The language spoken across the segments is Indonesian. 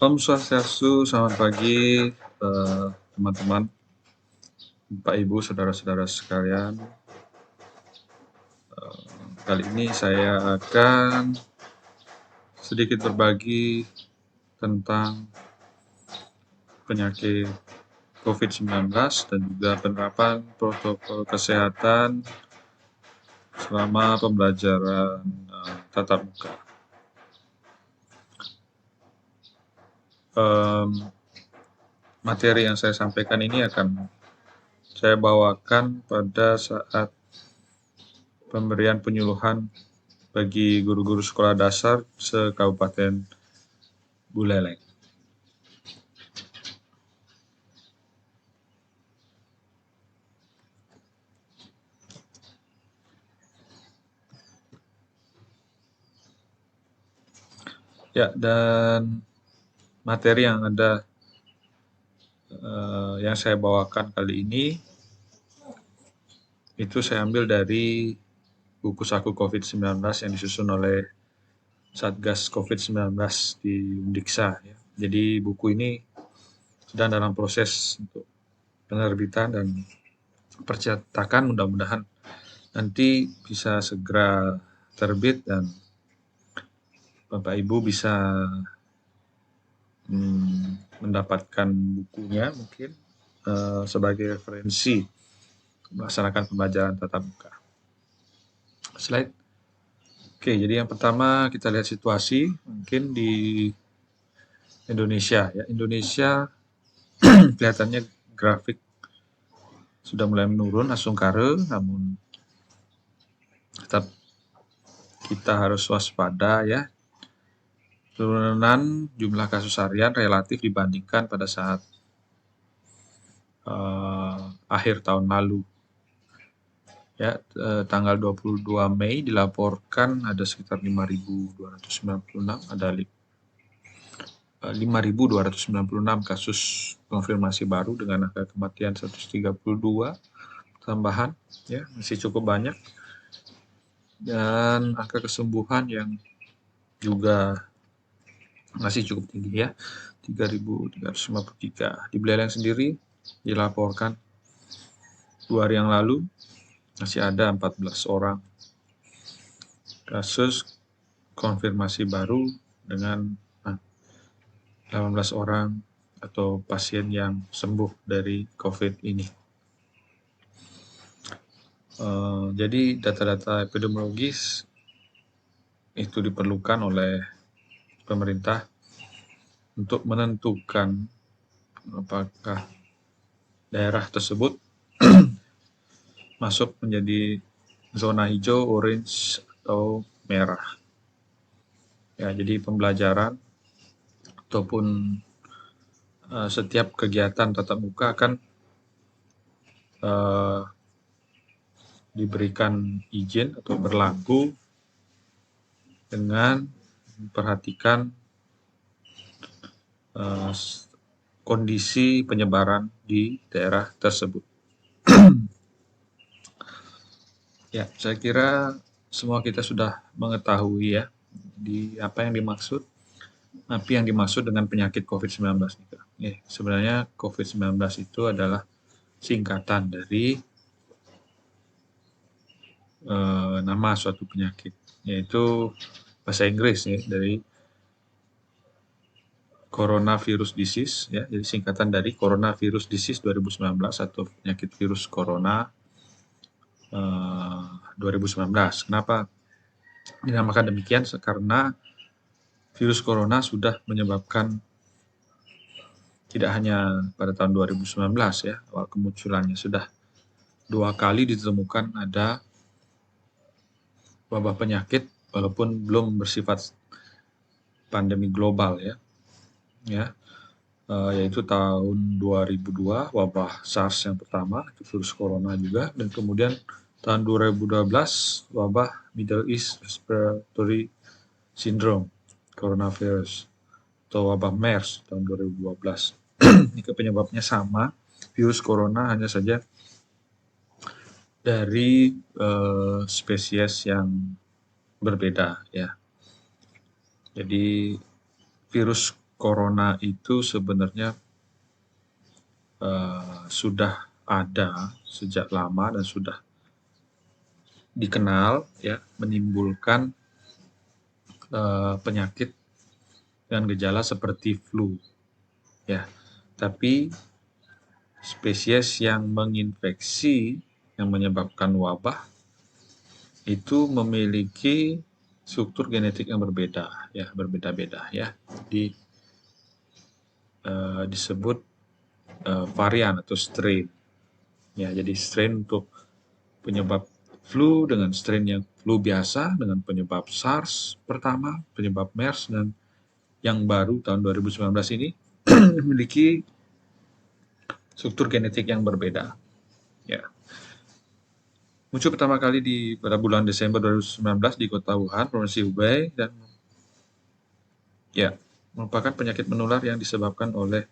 Om Swastiastu, selamat pagi teman-teman, Bapak Ibu, saudara-saudara sekalian. Kali ini saya akan sedikit berbagi tentang penyakit COVID-19 dan juga penerapan protokol kesehatan selama pembelajaran tatap muka. Materi yang saya sampaikan ini akan saya bawakan pada saat pemberian penyuluhan bagi guru-guru sekolah dasar se-Kabupaten Buleleng. Ya, dan materi yang yang saya bawakan kali ini itu saya ambil dari buku saku COVID-19 yang disusun oleh Satgas COVID-19 di Undiksa. Ya. Jadi buku ini sedang dalam proses untuk penerbitan dan percetakan, mudah-mudahan nanti bisa segera terbit dan Bapak Ibu bisa mendapatkan bukunya mungkin sebagai referensi melaksanakan pembelajaran tatap muka. Slide. Oke, jadi yang pertama kita lihat situasi mungkin di Indonesia. Ya, Indonesia kelihatannya grafik sudah mulai menurun, asungkara, namun tetap kita harus waspada ya. Penurunan jumlah kasus harian relatif dibandingkan pada saat akhir tahun lalu. Ya, tanggal 22 Mei dilaporkan ada sekitar 5.296, ada 5.296 kasus konfirmasi baru dengan angka kematian 132 tambahan, ya masih cukup banyak, dan angka kesembuhan yang juga masih cukup tinggi ya, 3.353. Di Buleleng sendiri dilaporkan 2 hari yang lalu masih ada 14 orang kasus konfirmasi baru dengan 18 orang atau pasien yang sembuh dari COVID ini. Jadi data-data epidemiologis itu diperlukan oleh pemerintah untuk menentukan apakah daerah tersebut masuk menjadi zona hijau, orange, atau merah. Ya, jadi pembelajaran ataupun setiap kegiatan tatap muka akan diberikan izin atau berlaku dengan memperhatikan kondisi penyebaran di daerah tersebut. Ya, saya kira semua kita sudah mengetahui ya apa yang dimaksud dengan penyakit COVID-19. Ya, sebenarnya COVID-19 itu adalah singkatan dari nama suatu penyakit, yaitu bahasa Inggris ya, dari coronavirus disease, ya, jadi singkatan dari coronavirus disease 2019 atau penyakit virus corona 2019. Kenapa dinamakan demikian? Karena virus corona sudah menyebabkan tidak hanya pada tahun 2019 ya, awal kemunculannya sudah 2 kali ditemukan ada wabah penyakit walaupun belum bersifat pandemi global ya, yaitu tahun 2002 wabah SARS yang pertama, itu virus corona juga, dan kemudian tahun 2012 wabah Middle East Respiratory Syndrome coronavirus atau wabah MERS tahun 2012. Ini penyebabnya sama, virus corona, hanya saja dari spesies yang berbeda ya. Jadi virus corona itu sebenarnya sudah ada sejak lama dan sudah dikenal ya, menimbulkan penyakit dengan gejala seperti flu ya. Tapi spesies yang menginfeksi yang menyebabkan wabah itu memiliki struktur genetik yang berbeda ya, berbeda-beda ya. Jadi disebut varian atau strain. Ya, jadi strain untuk penyebab flu dengan strain yang flu biasa dengan penyebab SARS pertama, penyebab MERS, dan yang baru tahun 2019 ini memiliki struktur genetik yang berbeda. Ya. Muncul pertama kali pada bulan Desember 2019 di kota Wuhan, provinsi Hubei, dan ya merupakan penyakit menular yang disebabkan oleh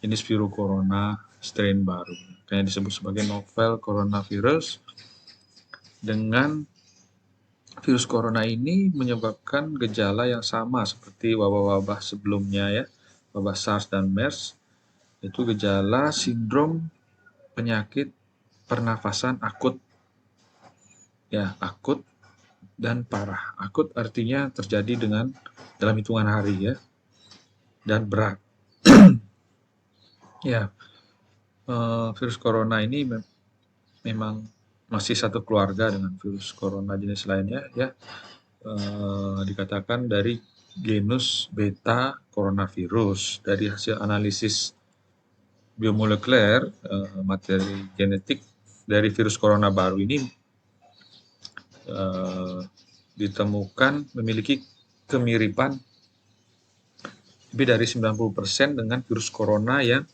jenis virus corona strain baru, yang disebut sebagai novel coronavirus. Dengan virus corona ini menyebabkan gejala yang sama seperti wabah-wabah sebelumnya ya, wabah SARS dan MERS, itu gejala sindrom penyakit pernafasan akut. Ya, akut dan parah. Akut artinya terjadi dalam hitungan hari ya, dan berat. Ya, virus corona ini memang masih satu keluarga dengan virus corona jenis lainnya ya. Dikatakan dari genus beta coronavirus. Dari hasil analisis biomolekuler materi genetik dari virus corona baru ini ditemukan memiliki kemiripan lebih dari 90% dengan virus corona yang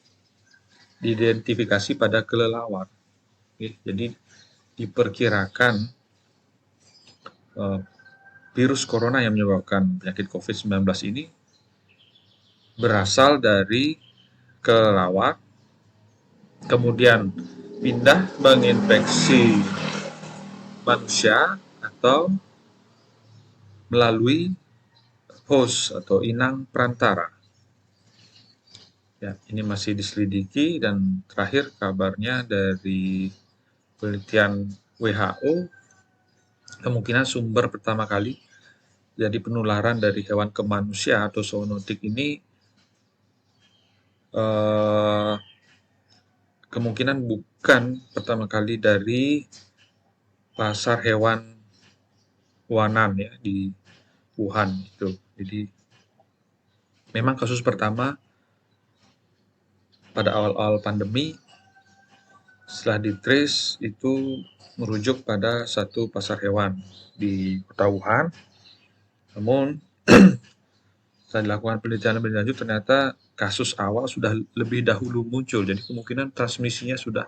diidentifikasi pada kelelawar. Jadi diperkirakan virus corona yang menyebabkan penyakit COVID-19 ini berasal dari kelelawar, kemudian pindah menginfeksi manusia atau melalui host atau inang perantara. Ya, ini masih diselidiki, dan terakhir kabarnya dari penelitian WHO, kemungkinan sumber pertama kali jadi penularan dari hewan ke manusia atau zoonotik ini kemungkinan bukan pertama kali dari pasar hewan Wuhan ya, di Wuhan itu. Jadi memang kasus pertama pada awal-awal pandemi setelah ditrace itu merujuk pada satu pasar hewan di kota Wuhan. Namun setelah dilakukan penelitian lebih lanjut ternyata kasus awal sudah lebih dahulu muncul. Jadi kemungkinan transmisinya sudah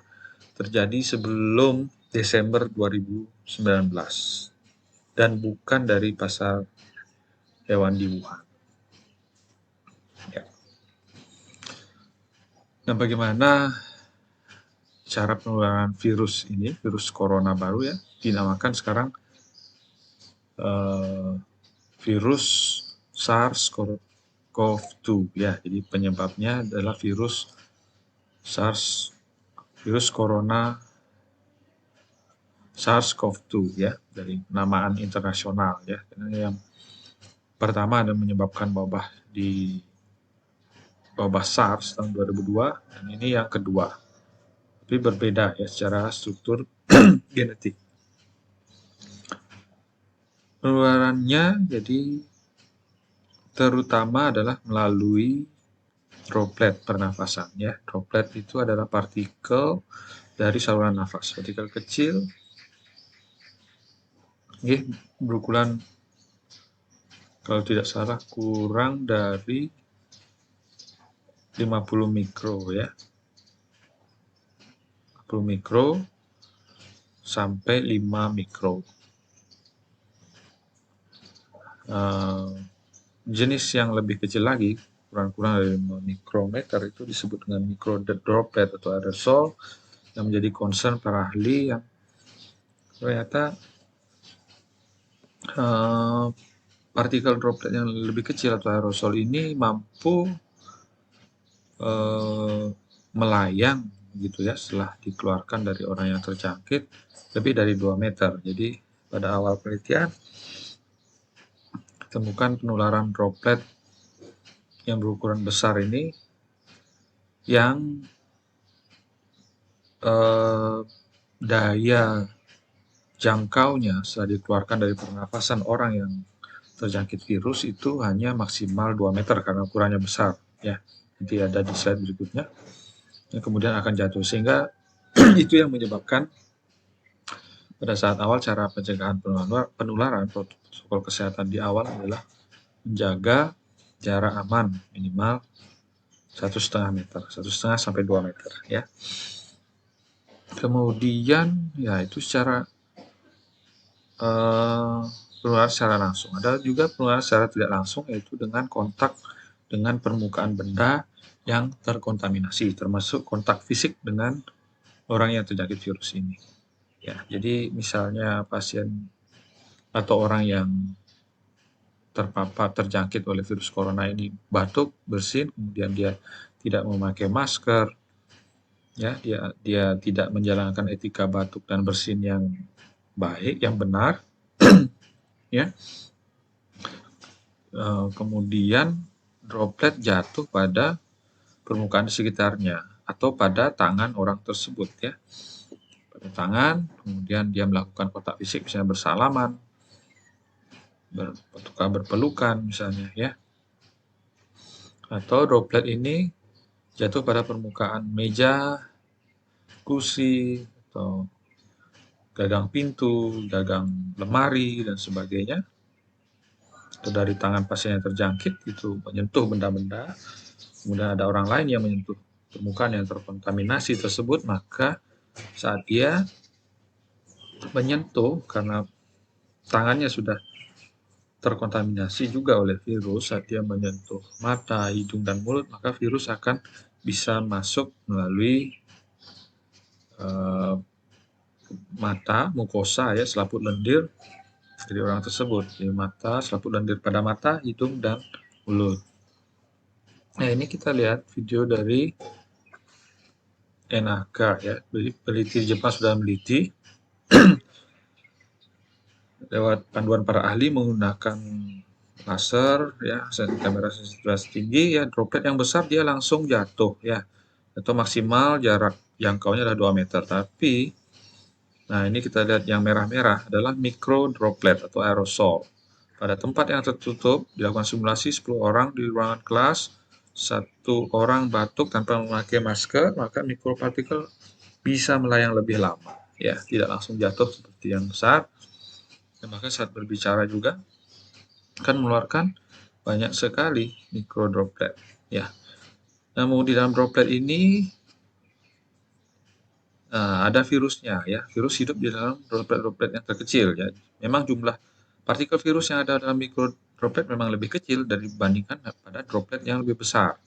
terjadi sebelum Desember 2019 dan bukan dari pasar hewan di Wuhan. Ya. Nah, bagaimana cara penularan virus ini, virus corona baru ya, dinamakan sekarang virus SARS-CoV-2 ya. Jadi penyebabnya adalah virus corona SARS-CoV-2 ya, dari penamaan internasional ya. Yang pertama ada menyebabkan wabah SARS tahun 2002, dan ini yang kedua. Tapi berbeda ya secara struktur genetik. Penularannya jadi terutama adalah melalui droplet pernafasan ya. Droplet itu adalah partikel dari saluran nafas, partikel kecil berukuran kalau tidak salah kurang dari 50 mikro ya. 50 mikro sampai 5 mikro. Jenis yang lebih kecil lagi, kurang dari 5 mikrometer, itu disebut dengan mikro droplet atau aerosol, yang menjadi concern para ahli yang ternyata partikel droplet yang lebih kecil atau aerosol ini mampu melayang gitu ya setelah dikeluarkan dari orang yang terjangkit lebih dari 2 meter. Jadi pada awal penelitian temukan penularan droplet yang berukuran besar ini yang daya jangkaunya setelah dikeluarkan dari pernapasan orang yang terjangkit virus itu hanya maksimal 2 meter karena ukurannya besar ya. Nanti ada di slide berikutnya. Yang kemudian akan jatuh sehingga itu yang menyebabkan pada saat awal cara pencegahan penularan protokol kesehatan di awal adalah menjaga jarak aman minimal 1,5 meter, 1,5 sampai 2 meter ya. Kemudian ya itu secara penularan secara langsung. Ada juga penularan secara tidak langsung yaitu dengan kontak dengan permukaan benda yang terkontaminasi, termasuk kontak fisik dengan orang yang terjangkit virus ini. Ya, jadi misalnya pasien atau orang yang terjangkit oleh virus corona ini batuk, bersin, kemudian dia tidak memakai masker, ya, dia tidak menjalankan etika batuk dan bersin yang baik, yang benar, ya. Kemudian droplet jatuh pada permukaan sekitarnya atau pada tangan orang tersebut, ya. Pada tangan, kemudian dia melakukan kontak fisik, misalnya bersalaman, berpelukan misalnya ya. Atau droplet ini jatuh pada permukaan meja, kursi, atau gagang pintu, gagang lemari, dan sebagainya. Atau dari tangan pasien yang terjangkit itu menyentuh benda-benda, kemudian ada orang lain yang menyentuh permukaan yang terkontaminasi tersebut, maka saat dia menyentuh karena tangannya sudah terkontaminasi juga oleh virus, saat dia menyentuh mata, hidung, dan mulut, maka virus akan bisa masuk melalui mata, mukosa ya, selaput lendir dari orang tersebut. Jadi mata, selaput lendir pada mata, hidung, dan mulut. Nah, ini kita lihat video dari NHK ya, peneliti Jepang sudah meneliti lewat panduan para ahli menggunakan laser ya, kamera sensitivitas tinggi ya, droplet yang besar dia langsung jatuh ya, atau maksimal jarak jangkaunya adalah 2 meter. Tapi nah ini kita lihat yang merah-merah adalah mikro droplet atau aerosol. Pada tempat yang tertutup dilakukan simulasi 10 orang di ruangan kelas, 1 orang batuk tanpa memakai masker, maka mikropartikel bisa melayang lebih lama ya, tidak langsung jatuh seperti yang besar. Dan maka saat berbicara juga akan mengeluarkan banyak sekali mikrodroplet ya. Namun di dalam droplet ini ada virusnya ya. Virus hidup di dalam droplet-droplet yang terkecil ya. Memang jumlah partikel virus yang ada dalam mikrodroplet memang lebih kecil dibandingkan pada droplet yang lebih besar.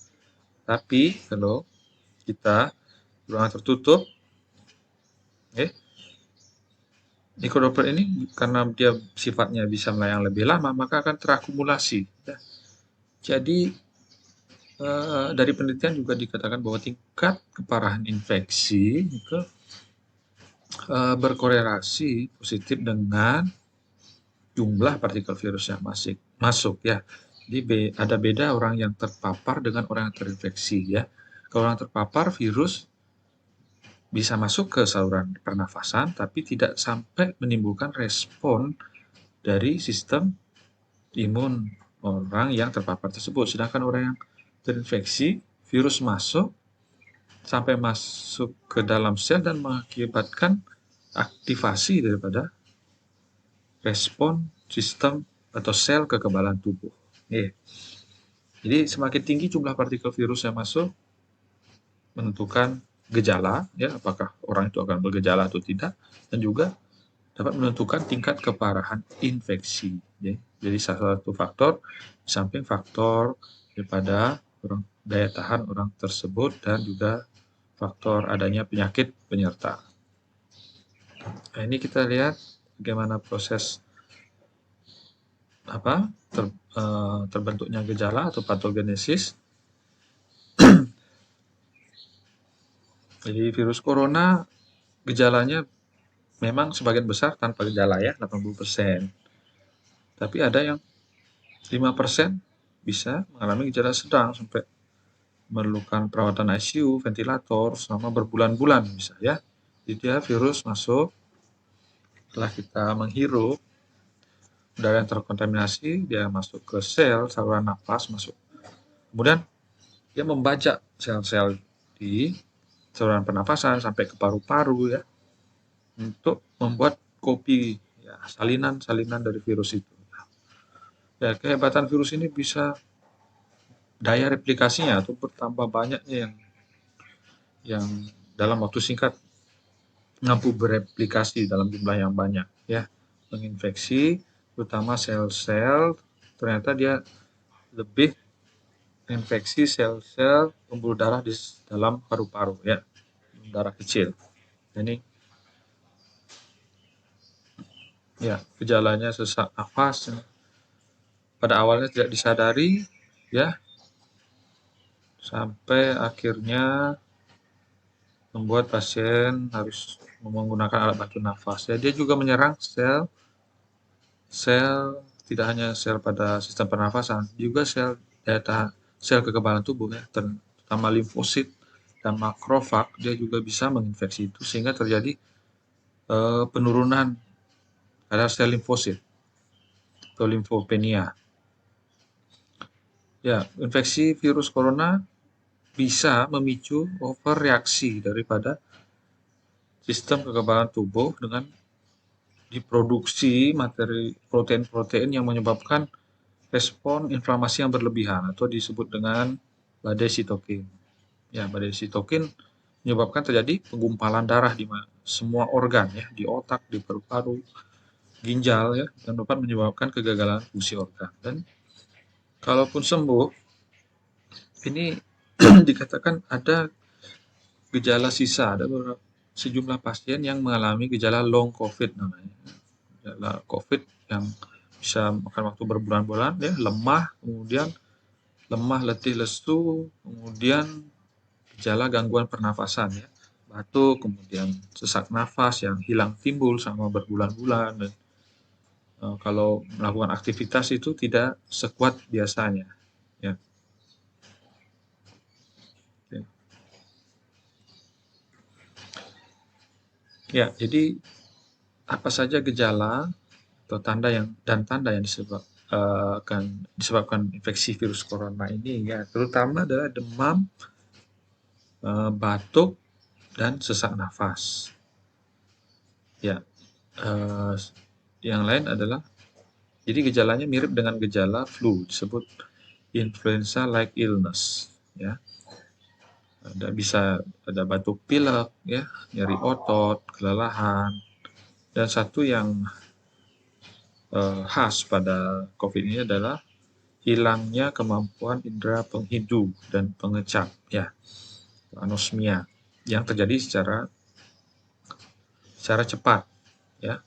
Tapi kalau kita ruangan tertutup, mikrodroplet ini karena dia sifatnya bisa melayang lebih lama, maka akan terakumulasi. Ya. Jadi dari penelitian juga dikatakan bahwa tingkat keparahan infeksi itu berkorelasi positif dengan jumlah partikel virus yang masuk ya. Jadi ada beda orang yang terpapar dengan orang yang terinfeksi ya. Kalau orang terpapar virus bisa masuk ke saluran pernafasan tapi tidak sampai menimbulkan respon dari sistem imun orang yang terpapar tersebut. Sedangkan orang yang terinfeksi, virus masuk sampai masuk ke dalam sel dan mengakibatkan aktivasi daripada respon sistem atau sel kekebalan tubuh. Jadi semakin tinggi jumlah partikel virus yang masuk menentukan gejala, ya, apakah orang itu akan bergejala atau tidak, dan juga dapat menentukan tingkat keparahan infeksi. Ya. Jadi salah satu faktor, di samping faktor daripada daya tahan orang tersebut dan juga faktor adanya penyakit penyerta. Nah, ini kita lihat bagaimana proses terbentuknya gejala atau patogenesis. Jadi virus corona gejalanya memang sebagian besar tanpa gejala ya, 80%. Tapi ada yang 5% bisa mengalami gejala sedang sampai memerlukan perawatan ICU, ventilator selama berbulan-bulan bisa ya. Jadi dia virus masuk, setelah kita menghirup udara yang terkontaminasi, dia masuk ke sel, saluran nafas masuk. Kemudian dia membajak sel-sel di saluran pernafasan sampai ke paru-paru ya, untuk membuat kopi ya, salinan-salinan dari virus itu. Ya, kehebatan virus ini bisa daya replikasinya atau bertambah banyaknya yang dalam waktu singkat mampu bereplikasi dalam jumlah yang banyak ya, menginfeksi terutama sel-sel, ternyata dia lebih infeksi sel-sel pembuluh darah di dalam paru-paru ya, darah kecil. Ini ya gejalanya sesak nafas pada awalnya tidak disadari ya, sampai akhirnya membuat pasien harus menggunakan alat bantu nafas. Ya, dia juga menyerang sel tidak hanya sel pada sistem pernafasan, juga sel daya tahan, sel kekebalan tubuh ya, terutama limfosit dan makrofag, dia juga bisa menginfeksi itu sehingga terjadi penurunan kadar sel limfosit atau limfopenia. Ya, infeksi virus corona bisa memicu overreaksi daripada sistem kekebalan tubuh dengan diproduksi materi protein-protein yang menyebabkan respon inflamasi yang berlebihan atau disebut dengan badai sitokin. Ya, badai sitokin menyebabkan terjadi penggumpalan darah di semua organ ya, di otak, di paru-paru, ginjal ya, dan dapat menyebabkan kegagalan fungsi organ. Dan kalaupun sembuh, ini dikatakan ada gejala sisa, ada sejumlah pasien yang mengalami gejala long COVID namanya. Gejala COVID yang bisa makan waktu berbulan-bulan ya, kemudian lemah, letih, lesu, kemudian gejala gangguan pernafasan ya, batuk, kemudian sesak nafas yang hilang timbul selama berbulan-bulan, dan kalau melakukan aktivitas itu tidak sekuat biasanya ya. Ya, jadi apa saja gejala atau tanda yang disebabkan infeksi virus corona ini ya, terutama adalah demam, batuk, dan sesak nafas. Ya, yang lain adalah jadi gejalanya mirip dengan gejala flu, disebut influenza-like illness ya. Ada batuk pilek ya, nyeri otot, kelelahan, dan satu yang khas pada COVID ini adalah hilangnya kemampuan indera penghidu dan pengecap ya, anosmia, yang terjadi secara cepat ya.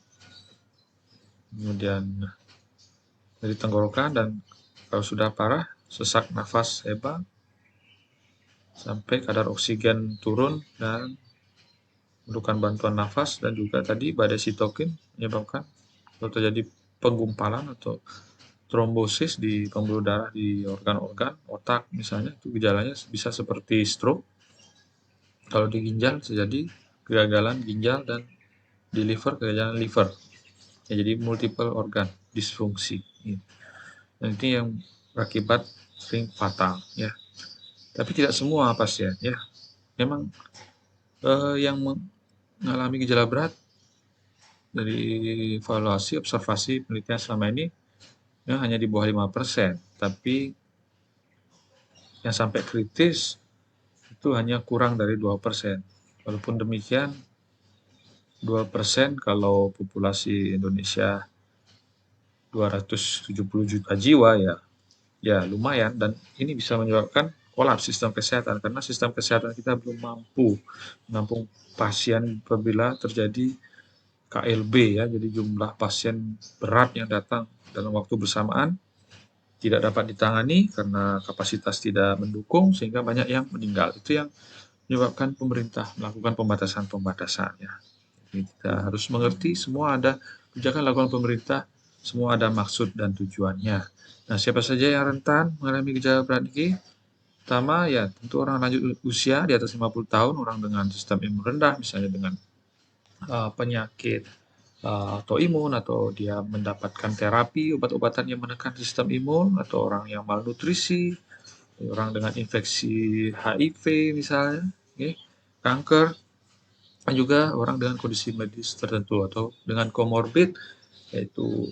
Kemudian dari tenggorokan, dan kalau sudah parah sesak nafas hebat sampai kadar oksigen turun dan memerlukan bantuan nafas, dan juga tadi badai sitokin menyebabkan kalau terjadi penggumpalan atau trombosis di pembuluh darah di organ-organ otak misalnya, itu gejalanya bisa seperti stroke. Kalau di ginjal terjadi kegagalan ginjal, dan di liver kegagalan liver ya, jadi multiple organ disfungsi ya. Dan ini yang berakibat sering fatal ya. Tapi tidak semua pasien ya. Memang yang mengalami gejala berat dari evaluasi observasi penelitian selama ini ya, hanya di bawah 5%, tapi yang sampai kritis itu hanya kurang dari 2%. Walaupun demikian 2% kalau populasi Indonesia 270 juta jiwa ya lumayan, dan ini bisa menyebabkan kolaps sistem kesehatan karena sistem kesehatan kita belum mampu menampung pasien apabila terjadi KLB ya, jadi jumlah pasien berat yang datang dalam waktu bersamaan tidak dapat ditangani karena kapasitas tidak mendukung sehingga banyak yang meninggal. Itu yang menyebabkan pemerintah melakukan pembatasan-pembatasan ya. Jadi kita harus mengerti semua ada kebijakan lakukan pemerintah, semua ada maksud dan tujuannya. Nah, siapa saja yang rentan mengalami gejala berat ini? Pertama ya tentu orang lanjut usia di atas 50 tahun, orang dengan sistem imun rendah misalnya dengan penyakit autoimun atau dia mendapatkan terapi obat-obatan yang menekan sistem imun, atau orang yang malnutrisi, orang dengan infeksi HIV misalnya, okay, kanker, dan juga orang dengan kondisi medis tertentu atau dengan komorbid yaitu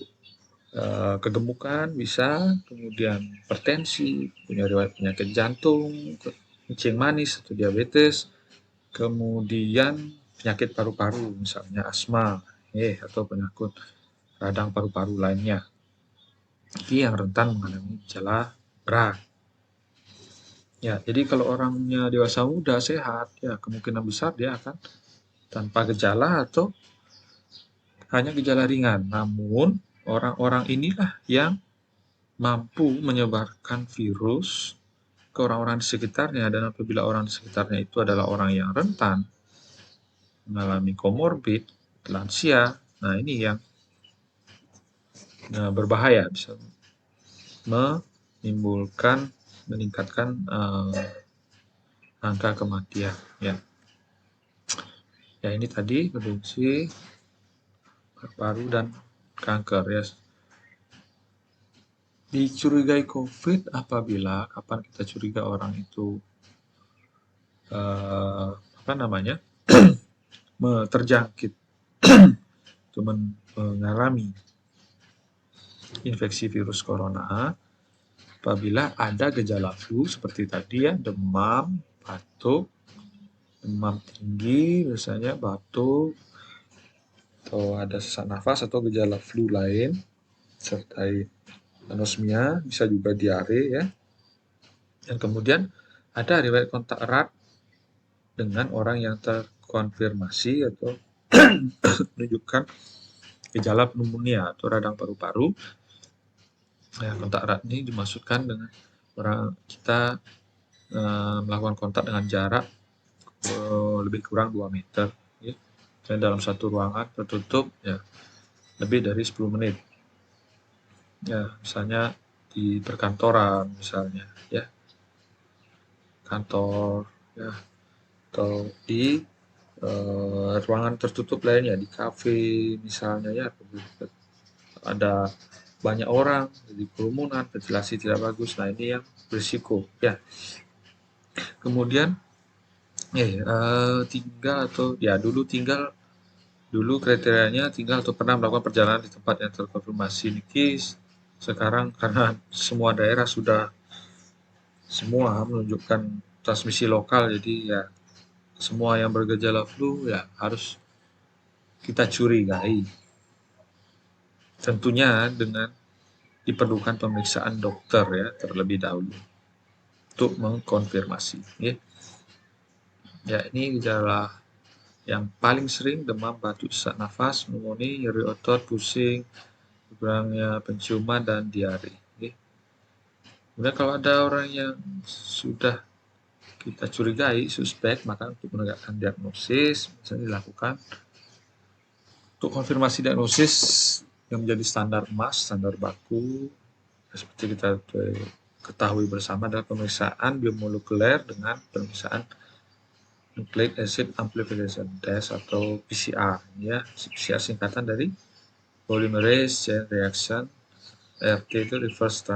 kegemukan bisa, kemudian hipertensi, punya riwayat penyakit jantung, kencing manis atau diabetes, kemudian penyakit paru-paru misalnya asma atau penyakit radang paru-paru lainnya. Ini yang rentan mengalami gejala berat. Ya, jadi kalau orangnya dewasa muda sehat, ya kemungkinan besar dia akan tanpa gejala atau hanya gejala ringan. Namun orang-orang inilah yang mampu menyebarkan virus ke orang-orang di sekitarnya, dan apabila orang di sekitarnya itu adalah orang yang rentan mengalami komorbid, lansia, nah ini yang berbahaya, bisa menimbulkan, meningkatkan angka kematian ya. Ya ini tadi prediksi paru-paru dan kanker ya. Dicurigai COVID apabila kapan kita curiga orang itu terjangkit atau mengalami infeksi virus corona apabila ada gejala flu seperti tadi ya, demam, batuk, demam tinggi biasanya, batuk, atau ada sesak nafas atau gejala flu lain sertai anosmia, bisa juga diare ya. Dan kemudian ada riwayat kontak erat dengan orang yang terkonfirmasi atau menunjukkan gejala pneumonia atau radang paru-paru. Ya, kontak erat ini dimaksudkan dengan orang kita melakukan kontak dengan jarak lebih kurang 2 meter ya. Dan dalam satu ruangan tertutup ya lebih dari 10 menit. Ya, misalnya di perkantoran misalnya ya. Kantor ya, atau di ruangan tertutup lainnya, di kafe misalnya ya, ada banyak orang, jadi kerumunan, ventilasi tidak bagus, nah ini yang berisiko ya. Kemudian dulu kriterianya tinggal atau pernah melakukan perjalanan di tempat yang terkonfirmasi nikis. Sekarang karena semua daerah sudah semua menunjukkan transmisi lokal, jadi ya semua yang bergejala flu ya harus kita curigai. Tentunya dengan diperlukan pemeriksaan dokter ya terlebih dahulu untuk mengkonfirmasi ya. Ya, ini gejala yang paling sering: demam, batuk, sesak nafas, pneumonia, nyeri otot, pusing, kurangnya penciuman, dan diare. Okay. Kemudian kalau ada orang yang sudah kita curigai, suspek, maka untuk menegakkan diagnosis misalnya dilakukan untuk konfirmasi diagnosis yang menjadi standar emas, standar baku, seperti kita ketahui bersama adalah pemeriksaan biomolekuler dengan pemeriksaan Nucleic Acid Amplification Test atau PCR ya. PCR singkatan dari Polymerase Chain Reaction, RT itu Reverse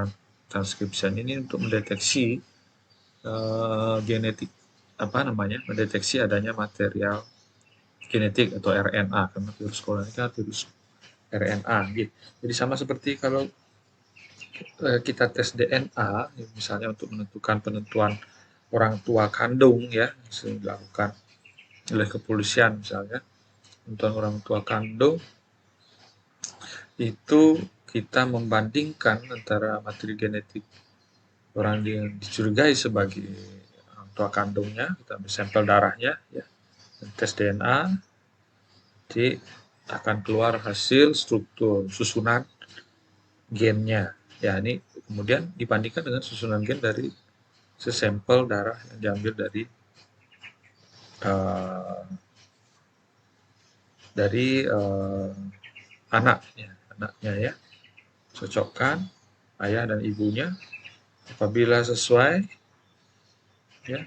Transcription. Ini untuk mendeteksi genetik mendeteksi adanya material genetik atau RNA, karena virus corona ini kan virus RNA gitu. Jadi sama seperti kalau kita tes DNA misalnya untuk menentukan penentuan orang tua kandung ya, sering dilakukan oleh kepolisian misalnya, penentuan orang tua kandung itu kita membandingkan antara materi genetik orang yang dicurigai sebagai orang tua kandungnya, kita ambil sampel darahnya ya, tes DNA, jadi akan keluar hasil struktur susunan gennya. Ya, ini kemudian dibandingkan dengan susunan gen dari sesampel darah yang diambil uh, dari anaknya ya. Cocokkan ayah dan ibunya. Apabila sesuai, ya,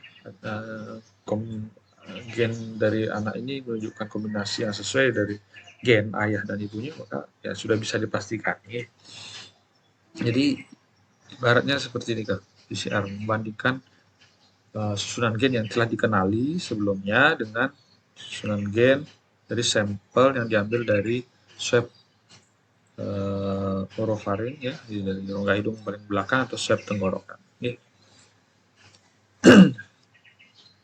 gen dari anak ini menunjukkan kombinasi yang sesuai dari gen ayah dan ibunya, maka ya sudah bisa dipastikan. Ya. Jadi ibaratnya seperti ini Kak, PCR membandingkan susunan gen yang telah dikenali sebelumnya dengan susunan gen dari sampel yang diambil dari swab orofaring ya, dari rongga hidung paling belakang atau swab tenggorokan. Ya.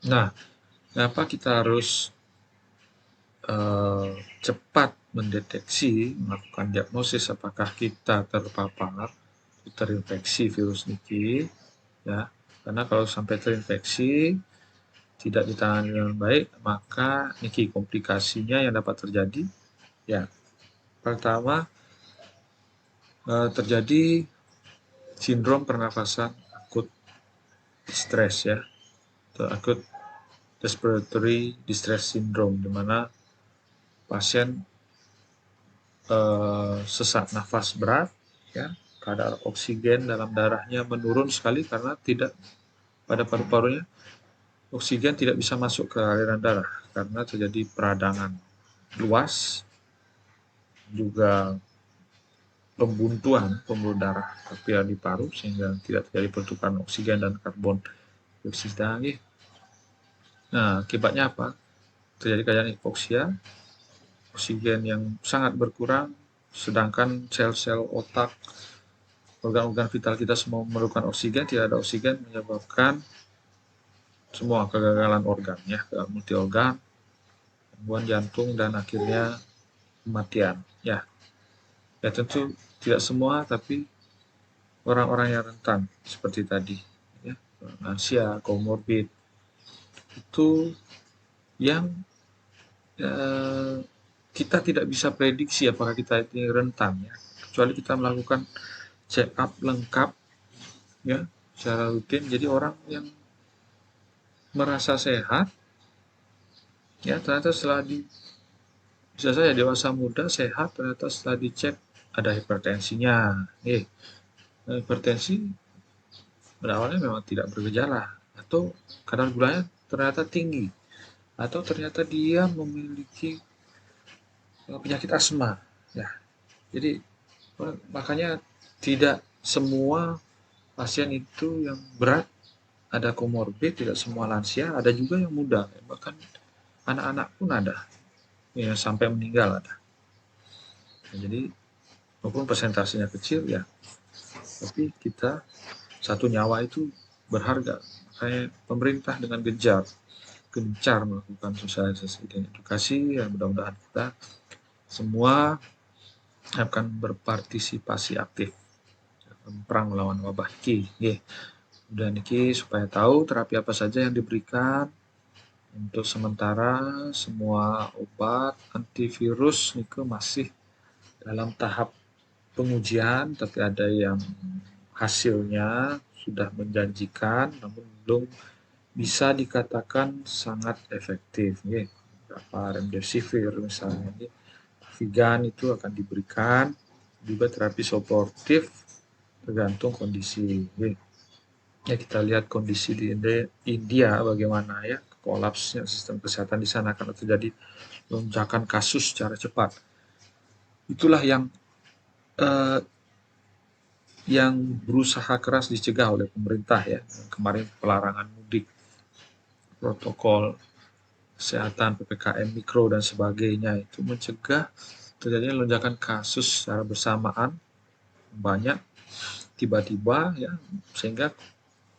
Nah, kenapa kita harus cepat mendeteksi, melakukan diagnosis apakah kita terpapar, terinfeksi virus Niki, ya, karena kalau sampai terinfeksi tidak ditangani dengan baik, maka Niki komplikasinya yang dapat terjadi, ya, pertama terjadi sindrom pernafasan akut stres ya, atau akut respiratory distress syndrome, di mana pasien sesak nafas berat, ya, kadar oksigen dalam darahnya menurun sekali karena tidak pada paru-parunya oksigen tidak bisa masuk ke aliran darah karena terjadi peradangan luas, juga pembuntuan pembuluh darah kapil di paru sehingga tidak terjadi pertukaran oksigen dan karbon dioksida. Nah, akibatnya apa? Terjadi keadaan hipoksia, oksigen yang sangat berkurang, sedangkan sel-sel otak, organ-organ vital kita semua memerlukan oksigen, tidak ada oksigen menyebabkan semua kegagalan organ ya, multi organ, gangguan jantung dan akhirnya kematian ya. Ya tentu tidak semua, tapi orang-orang yang rentan seperti tadi ya, lansia, komorbid, itu yang kita tidak bisa prediksi apakah kita ini rentan ya, kecuali kita melakukan check up lengkap ya secara rutin. Jadi orang yang merasa sehat ya ternyata bisa saja dewasa muda sehat, ternyata setelah dicek ada hipertensinya. Hipertensi berawalnya memang tidak bergejala, atau kadar gulanya ternyata tinggi, atau ternyata dia memiliki penyakit asma ya. Jadi makanya tidak semua pasien itu yang berat ada komorbid, tidak semua lansia, ada juga yang muda, bahkan anak-anak pun ada yang sampai meninggal ada. Nah, jadi walaupun persentasenya kecil ya, tapi kita satu nyawa itu berharga. Makanya pemerintah dengan gencar melakukan sosialisasi dan edukasi, ya mudah-mudahan kita semua akan berpartisipasi aktif dalam perang melawan wabah iki. Dan iki supaya tahu terapi apa saja yang diberikan. Untuk sementara semua obat antivirus itu masih dalam tahap pengujian, tapi ada yang hasilnya sudah menjanjikan namun belum bisa dikatakan sangat efektif. Beberapa remdesivir misalnya, Vigan itu akan diberikan, juga terapi suportif tergantung kondisi. Ya, kita lihat kondisi di India bagaimana ya, kolapsnya sistem kesehatan di sana karena terjadi lonjakan kasus secara cepat. Itulah eh, yang berusaha keras dicegah oleh pemerintah ya. Kemarin pelarangan mudik, protokol kesehatan, PPKM mikro dan sebagainya itu mencegah terjadinya lonjakan kasus secara bersamaan banyak tiba-tiba ya, sehingga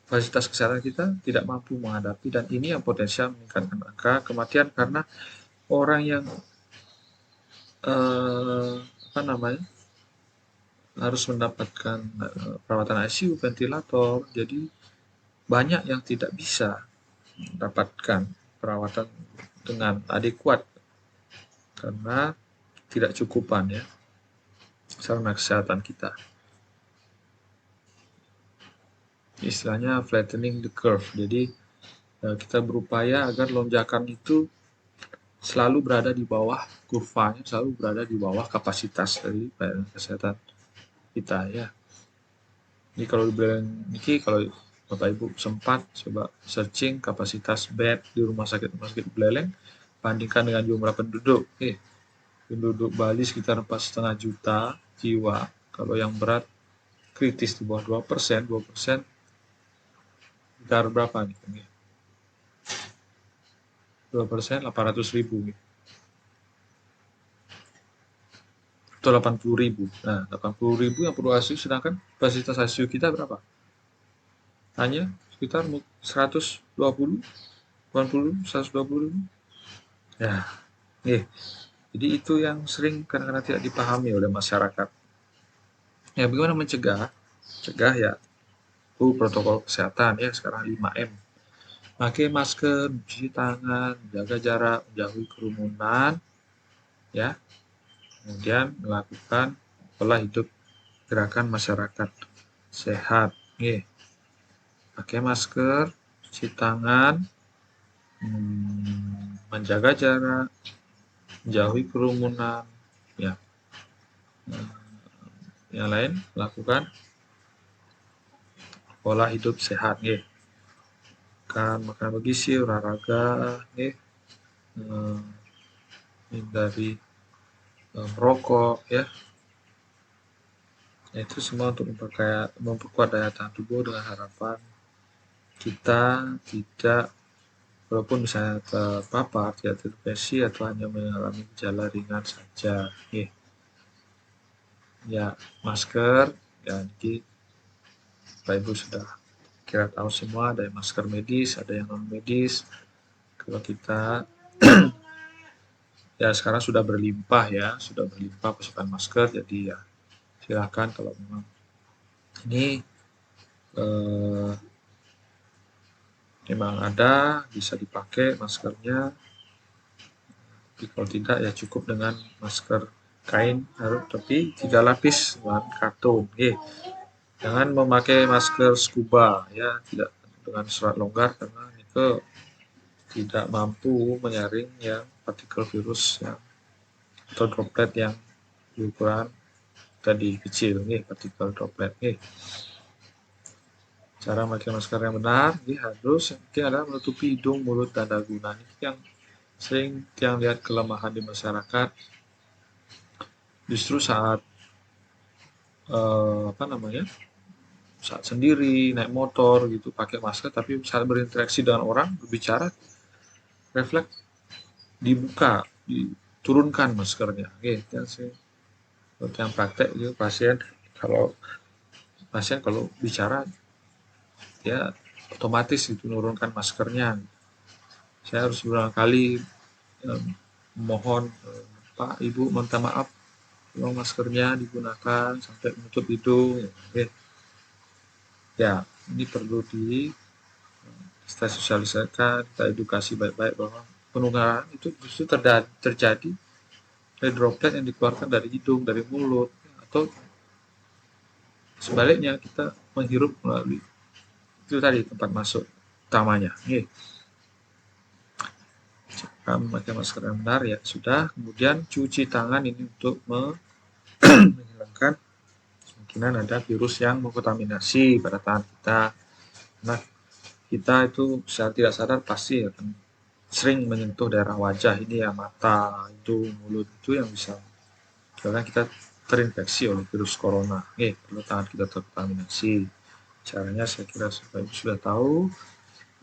fasilitas kesehatan kita tidak mampu menghadapi, dan ini yang potensial meningkatkan angka kematian karena orang yang apa namanya harus mendapatkan perawatan ICU, ventilator. Jadi banyak yang tidak bisa mendapatkan perawatan dengan adekuat karena tidak cukupan ya sarana kesehatan kita. Istilahnya flattening the curve. Jadi kita berupaya agar lonjakan itu selalu berada di bawah kurvanya, selalu berada di bawah kapasitas dari pelayanan kesehatan kita ya. Jadi kalau dibilang ini, kalau Bapak Ibu sempat coba searching kapasitas bed di rumah sakit Buleleng, bandingkan dengan jumlah penduduk. Penduduk Bali sekitar 4,5 juta jiwa. Kalau yang berat kritis di bawah 2%, 2% sekitar berapa nih? 2% 800.000 nih. Atau 80.000. Nah, 80.000 yang perlu ICU, sedangkan kapasitas ICU kita berapa? Hanya sekitar 120, 80, 120.000. Ya, jadi itu yang sering kadang-kadang tidak dipahami oleh masyarakat. Ya, bagaimana mencegah? Cegah ya, protokol kesehatan ya, sekarang 5M. Pakai masker, cuci tangan, jaga jarak, menjauhi kerumunan, ya. Kemudian melakukan pola hidup gerakan masyarakat sehat. Pakai masker, cuci tangan, menjaga jarak, menjauhi kerumunan, ya. Yang lain lakukan pola hidup sehat, makan bergizi, olahraga, hindari merokok, ya. Itu semua untuk memperkuat daya tahan tubuh dengan harapan kita tidak, walaupun misalnya terpapar, tidak terinfeksi atau hanya mengalami gejala ringan saja. Ya, masker, ya, jadi Bapak Ibu sudah kira tahu semua, ada yang masker medis, ada yang non medis. Kalau kita ya sekarang sudah berlimpah pasokan masker, jadi ya silakan kalau memang ini memang ada, bisa dipakai maskernya. Tapi kalau tidak ya cukup dengan masker kain, tapi 3 lapis bahan karton. Jangan memakai masker scuba ya, tidak dengan serat longgar karena itu tidak mampu menyaring yang partikel virus yang atau droplet yang berukuran tadi kecil, partikel droplet. Cara memakai masker yang benar harus mungkin adalah menutupi hidung, mulut, dan dagu. Nah, ini yang sering yang lihat kelemahan di masyarakat. Justru saat saat sendiri naik motor gitu pakai masker, tapi saat berinteraksi dengan orang berbicara refleks dibuka, diturunkan maskernya. Yang praktek gitu, pasien kalau bicara ya otomatis itu menurunkan maskernya. Saya harus berulang kali mohon Pak Ibu minta maaf, tolong maskernya digunakan sampai menutup hidung. Ya, ini perlu kita sosialisasikan, kita edukasi baik-baik bahwa penularan itu justru terjadi dari droplet yang dikeluarkan dari hidung, dari mulut, atau sebaliknya kita menghirup melalui itu tadi tempat masuk utamanya. Memakai masker yang benar ya sudah. Kemudian cuci tangan ini untuk menghilangkan kemungkinan ada virus yang mengkontaminasi pada tangan kita. Nah, kita itu secara tidak sadar pasti akan sering menyentuh daerah wajah ini ya, mata, itu, mulut, itu yang bisa karena kita terinfeksi oleh virus corona. Perlu tangan kita terkontaminasi. Caranya saya kira sudah tahu.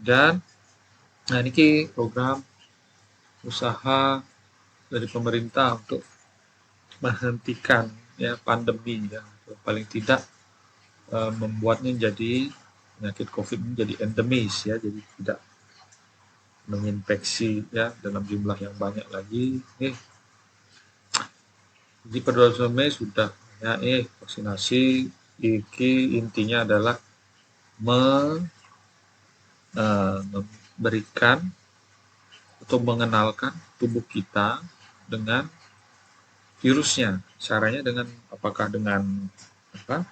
Dan nah ini program usaha dari pemerintah untuk menghentikan ya pandemi ya, paling tidak membuatnya jadi penyakit COVID menjadi endemis ya, jadi tidak menginfeksi ya dalam jumlah yang banyak lagi. Jadi pada 2 Mei sudah ya vaksinasi. Intinya adalah memberikan atau mengenalkan tubuh kita dengan virusnya. Caranya dengan apakah dengan apa?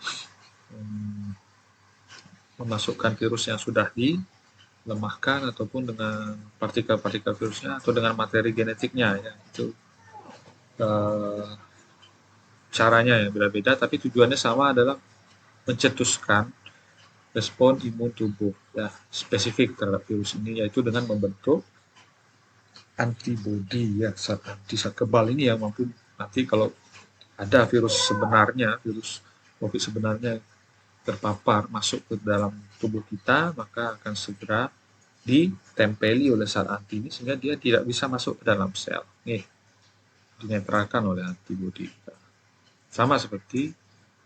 Memasukkan virus yang sudah dilemahkan ataupun dengan partikel-partikel virusnya atau dengan materi genetiknya ya. Itu eh, caranya yang beda-beda tapi tujuannya sama adalah mencetuskan respon imun tubuh ya spesifik terhadap virus ini yaitu dengan membentuk antibodi ya zat kebal ini yang mampu nanti kalau ada virus sebenarnya virus COVID sebenarnya terpapar masuk ke dalam tubuh kita maka akan segera ditempeli oleh zat anti ini sehingga dia tidak bisa masuk ke dalam sel nih dinetralkan oleh antibodi sama seperti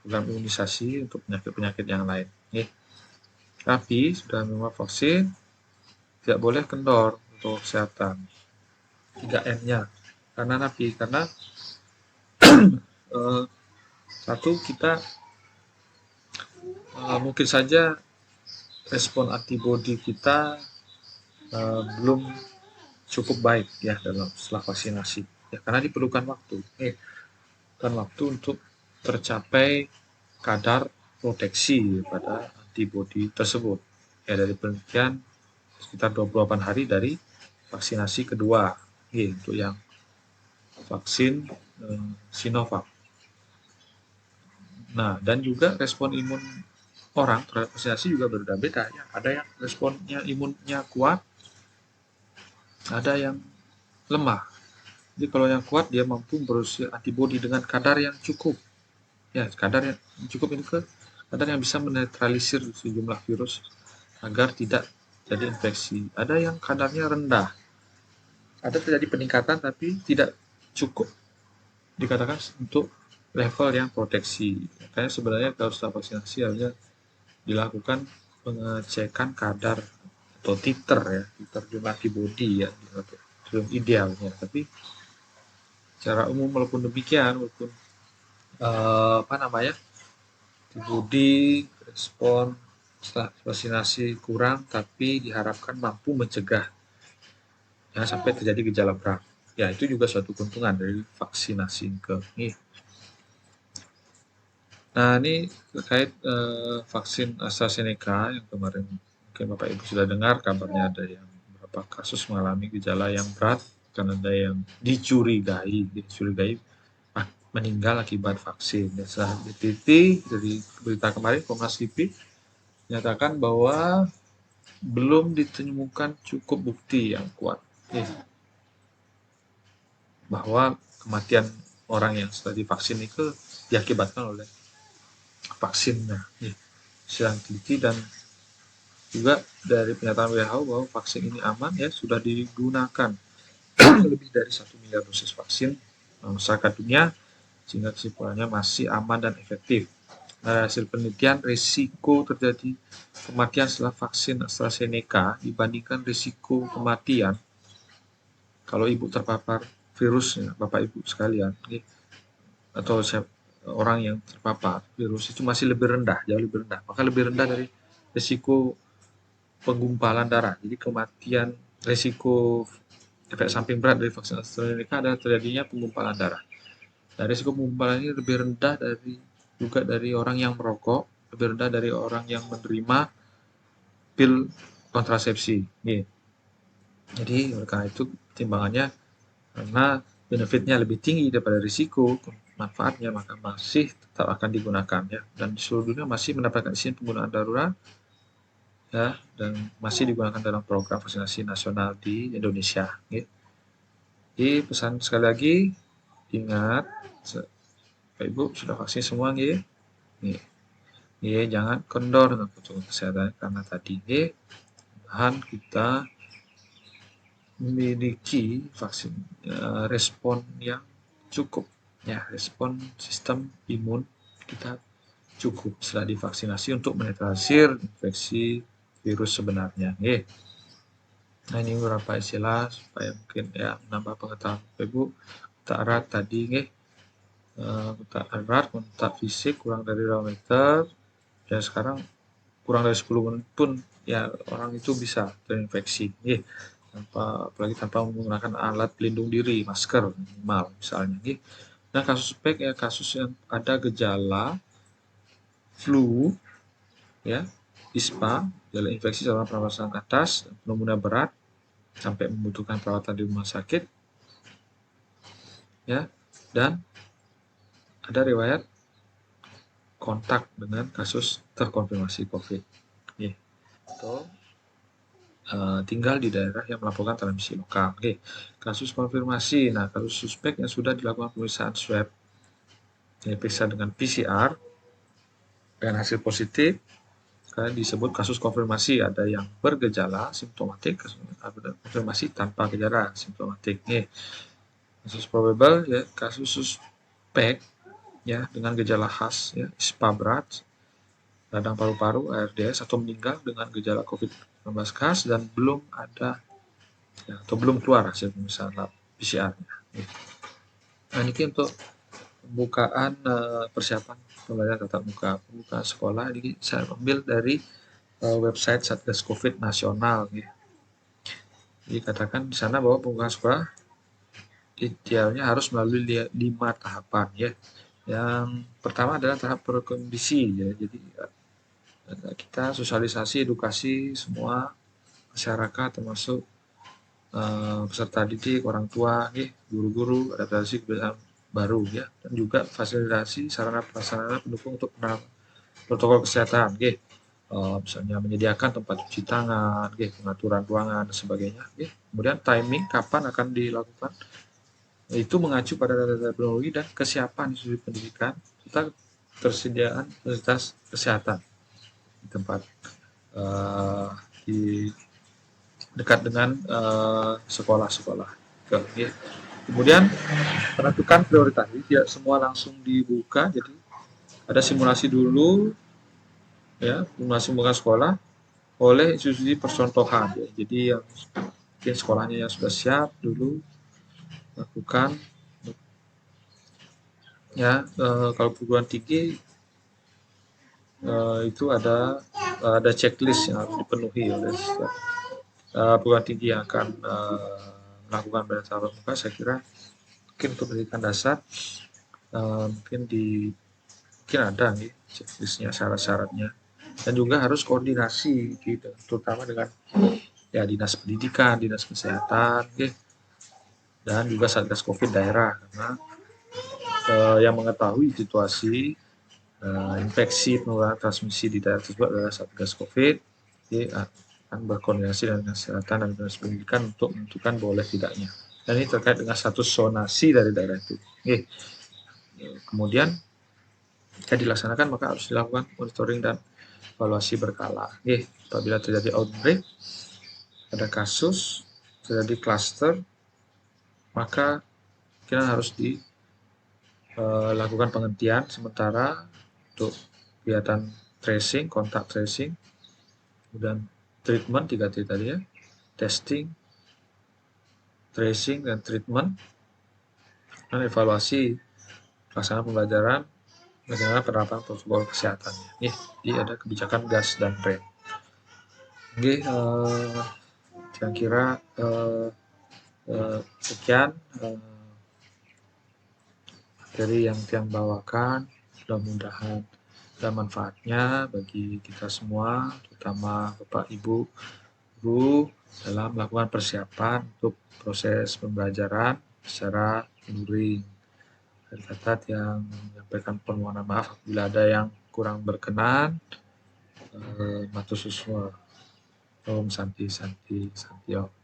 program imunisasi untuk penyakit-penyakit yang lain nih tapi sudah memang vaksin tidak boleh kendor untuk kesehatan 3M-nya karena napi karena eh, satu kita mungkin saja respon antibodi kita belum cukup baik ya dalam setelah vaksinasi ya karena diperlukan waktu untuk tercapai kadar proteksi pada antibodi tersebut ya dari penelitian sekitar 28 hari dari vaksinasi kedua untuk yang vaksin Sinovac. Nah, dan juga respon imun orang terhadap vaksinasi juga berbeda-beda ya. Ada yang responnya imunnya kuat, ada yang lemah. Jadi kalau yang kuat dia mampu produksi antibodi dengan kadar yang cukup. Ya, kadar yang cukup ini kadar yang bisa menetralisir sejumlah virus agar tidak jadi infeksi. Ada yang kadarnya rendah. Ada terjadi peningkatan tapi tidak cukup dikatakan untuk level yang proteksi. Makanya sebenarnya kalau setelah vaksinasi harusnya dilakukan pengecekan kadar atau titer ya, titer jumlah antibodi ya, belum idealnya. Tapi secara umum walaupun demikian, walaupun antibodi respon setelah vaksinasi kurang, tapi diharapkan mampu mencegah jangan sampai terjadi gejala berat. Ya itu juga suatu keuntungan dari vaksinasi ini. Nah ini terkait vaksin AstraZeneca yang kemarin mungkin Bapak Ibu sudah dengar kabarnya ada yang beberapa kasus mengalami gejala yang berat karena ada yang dicurigai meninggal akibat vaksin. Dan setelah diteliti dari berita kemarin Komnas KIPI menyatakan bahwa belum ditemukan cukup bukti yang kuat bahwa kematian orang yang setelah divaksin itu diakibatkan oleh vaksinnya. Sedang teliti dan juga dari pernyataan WHO bahwa vaksin ini aman ya sudah digunakan lebih dari 1 miliar dosis vaksin masyarakat dunia sehingga kesimpulannya masih aman dan efektif. Dari hasil penelitian risiko terjadi kematian setelah vaksin AstraZeneca dibandingkan risiko kematian kalau ibu terpapar virusnya Bapak Ibu sekalian atau orang yang terpapar virus itu masih lebih rendah, jauh lebih rendah. Maka lebih rendah dari risiko penggumpalan darah. Jadi kematian risiko efek samping berat dari vaksin AstraZeneca adalah terjadinya penggumpalan darah. Dan risiko penggumpalan ini lebih rendah dari orang yang merokok, lebih rendah dari orang yang menerima pil kontrasepsi. Jadi oleh karena itu pertimbangannya karena benefitnya lebih tinggi daripada risiko manfaatnya maka masih tetap akan digunakan ya dan di seluruh dunia masih mendapatkan izin penggunaan darurat ya dan masih digunakan dalam program vaksinasi nasional di Indonesia. Jadi pesan sekali lagi ingat Bapak Ibu sudah vaksin semua nih. Jangan kendor dengan protokol kesehatan karena tadi bahan kita memiliki vaksin respon yang cukup ya respon sistem imun kita cukup setelah divaksinasi untuk menetralisir infeksi virus sebenarnya. Nah ini beberapa istilah supaya mungkin ya menambah pengetahuan Ibu. Kontak erat tadi kontak erat, kontak fisik kurang dari 2 meter dan sekarang kurang dari 10 menit pun ya orang itu bisa terinfeksi apalagi tanpa menggunakan alat pelindung diri, masker minimal misalnya Nah, kasus suspek ya kasus yang ada gejala flu, ya, ISPA, gejala infeksi saluran pernafasan atas, pneumonia berat sampai membutuhkan perawatan di rumah sakit, ya, dan ada riwayat kontak dengan kasus terkonfirmasi COVID. Oke. Atau tinggal di daerah yang melaporkan transmisi lokal. Oke. Kasus konfirmasi. Nah, kasus suspek yang sudah dilakukan pemeriksaan swab, diperiksa dengan PCR dan hasil positif, karena disebut kasus konfirmasi. Ada yang bergejala simptomatik, ada konfirmasi tanpa gejala simptomatik. Nih, kasus probable ya kasus suspek ya dengan gejala khas ya ISPA berat, radang paru-paru, ARDS atau meninggal dengan gejala COVID-19 khas dan belum ada ya, atau belum keluar hasil pemeriksaan lab PCR-nya. Nah, ini untuk pembukaan persiapan pembelajaran tatap muka, pembukaan sekolah. Ini saya ambil dari website Satgas Covid Nasional. Ya. Dikatakan di sana bahwa pembukaan sekolah idealnya harus melalui 5 tahapan ya. Yang pertama adalah tahap prakondisi ya. Jadi kita sosialisasi, edukasi semua masyarakat termasuk peserta didik, orang tua, guru-guru, adaptasi kebiasaan baru ya, dan juga fasilitasi sarana prasarana pendukung untuk protokol kesehatan, misalnya menyediakan tempat cuci tangan, pengaturan ruangan dan sebagainya. Kemudian timing kapan akan dilakukan itu mengacu pada data teknologi dan kesiapan institusi pendidikan serta ketersediaan fasilitas kesehatan di tempat di dekat dengan sekolah-sekolah. Kemudian menentukan prioritas, jadi tidak semua langsung dibuka, jadi ada simulasi dulu, ya, simulasi buka sekolah oleh institusi percontohan, ya. Jadi yang mungkin sekolahnya yang sudah siap dulu lakukan, ya. Kalau perguruan tinggi itu ada checklist yang harus dipenuhi oleh perguruan tinggi yang akan melakukan belajar tatap muka. Saya kira mungkin untuk pendidikan dasar mungkin ada nih checklistnya, syarat-syaratnya, dan juga harus koordinasi gitu, terutama dengan ya dinas pendidikan, dinas kesehatan, dan juga satgas COVID daerah, karena yang mengetahui situasi infeksi penularan transmisi di daerah tersebut adalah satgas COVID. Akan berkoordinasi dengan kesehatan dan dinas pendidikan untuk menentukan boleh tidaknya. Dan ini terkait dengan status zonasi dari daerah itu. Kemudian jika dilaksanakan maka harus dilakukan monitoring dan evaluasi berkala. Apabila terjadi outbreak, ada kasus, terjadi cluster, maka kita harus dilakukan penghentian sementara untuk kegiatan tracing, kontak tracing, kemudian treatment 3T tadi ya, testing, tracing, dan treatment, dan evaluasi pelaksanaan pembelajaran bagaimana penerapan protokol kesehatan. Jadi ada kebijakan gas dan rem. Kira-kira sekian materi yang Tiang bawakan. Mudah-mudahan ada manfaatnya bagi kita semua, terutama Bapak Ibu guru dalam melakukan persiapan untuk proses pembelajaran secara luring. Dari kata yang menyampaikan permohonan maaf apabila ada yang kurang berkenan. Matur suwun. Om Santi Santi Santio.